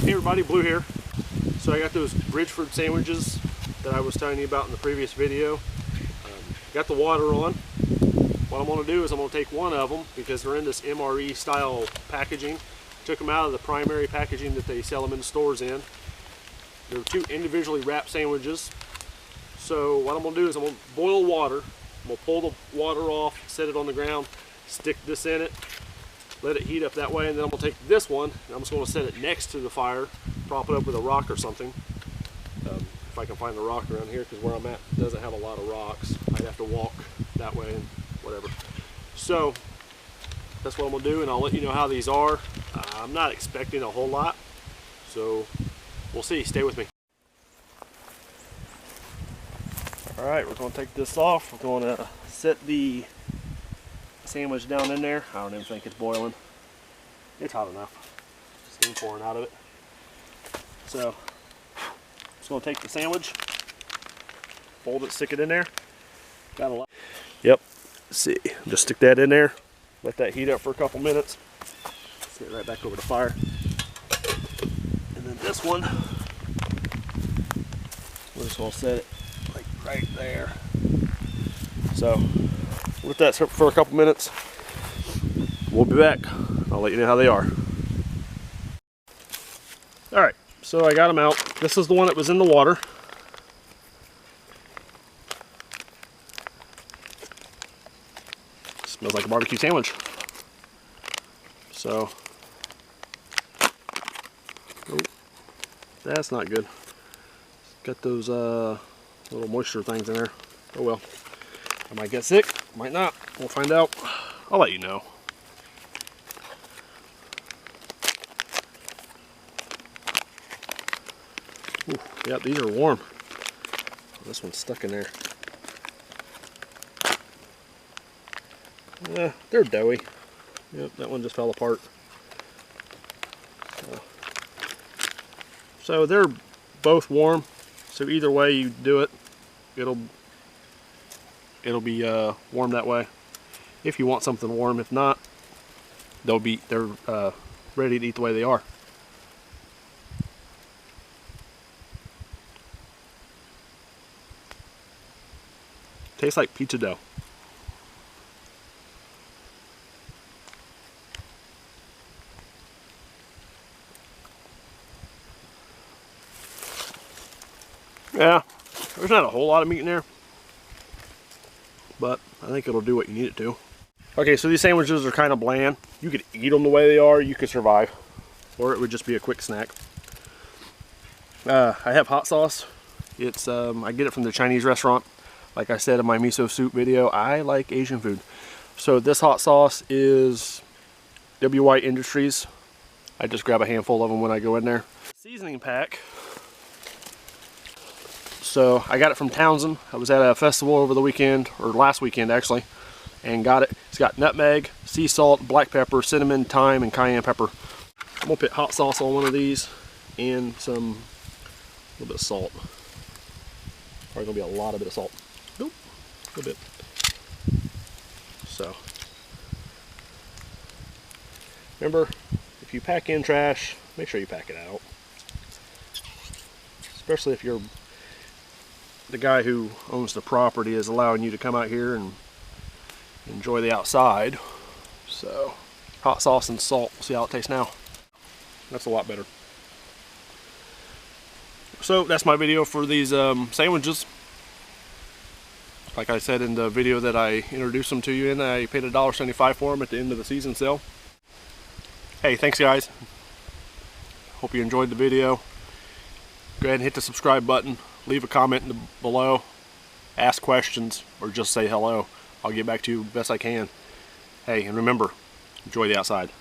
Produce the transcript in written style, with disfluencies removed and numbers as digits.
Hey everybody, Blue here. So I got those Bridgford sandwiches that I was telling you about in the previous video. Got the water on. What I'm going to do is I'm going to take one of them because they're in this MRE style packaging. Took them out of the primary packaging that they sell them in the stores in. They're two individually wrapped sandwiches. So what I'm going to do is I'm going to boil water. I'm going to pull the water off, set it on the ground, stick this in it, let it heat up that way, and then I'm going to take this one and I'm just going to set it next to the fire, prop it up with a rock or something. If I can find a rock around here, because where I'm at doesn't have a lot of rocks. I'd have to walk that way and whatever. So that's what I'm going to do, and I'll let you know how these are. I'm not expecting a whole lot, so we'll see. Stay with me. Alright, we're going to take this off. We're going to set the sandwich down in there. I don't even think it's boiling. It's hot enough. Steam pouring out of it. So, just going to take the sandwich, fold it, stick it in there. Got a lot. Yep. Let's see. Just stick that in there. Let that heat up for a couple minutes. Set it right back over the fire. And then this one, we're just going to set it like right there. So, with that for a couple minutes, we'll be back. I'll let you know how they are. Alright, so I got them out. This is the one that was in the water. Smells like a barbecue sandwich. So, oh, that's not good. Got those little moisture things in there. Oh well. I might get sick, might not. We'll find out. I'll let you know. Ooh, yeah, these are warm. Oh, this one's stuck in there. They're doughy. Yep, that one just fell apart. So they're both warm. So either way you do it, it'll be warm that way. If you want something warm, if not, they're ready to eat the way they are. Tastes like pizza dough. Yeah, there's not a whole lot of meat in there, but I think it'll do what you need it to. Okay, so these sandwiches are kind of bland. You could eat them the way they are, you could survive, or it would just be a quick snack. I have hot sauce. It's I get it from the Chinese restaurant. Like I said in my miso soup video, I like Asian food. So this hot sauce is WY Industries. I just grab a handful of them when I go in there. Seasoning pack. So I got it from Townsend. I was at a festival over the weekend, or last weekend actually, and got it. It's got nutmeg, sea salt, black pepper, cinnamon, thyme, and cayenne pepper. I'm gonna put hot sauce on one of these and a little bit of salt. Probably gonna be a lot of salt. Nope, a little bit. So, remember, if you pack in trash, make sure you pack it out. Especially if you're the guy who owns the property is allowing you to come out here and enjoy the outside. So, hot sauce and salt. See how it tastes now. That's a lot better. So that's my video for these sandwiches. Like I said in the video that I introduced them to you in, I paid $1.75 for them at the end of the season sale. Hey, thanks guys. Hope you enjoyed the video. Go ahead and hit the subscribe button. Leave a comment below. Ask questions or just say hello. I'll get back to you best I can. Hey, and remember, enjoy the outside.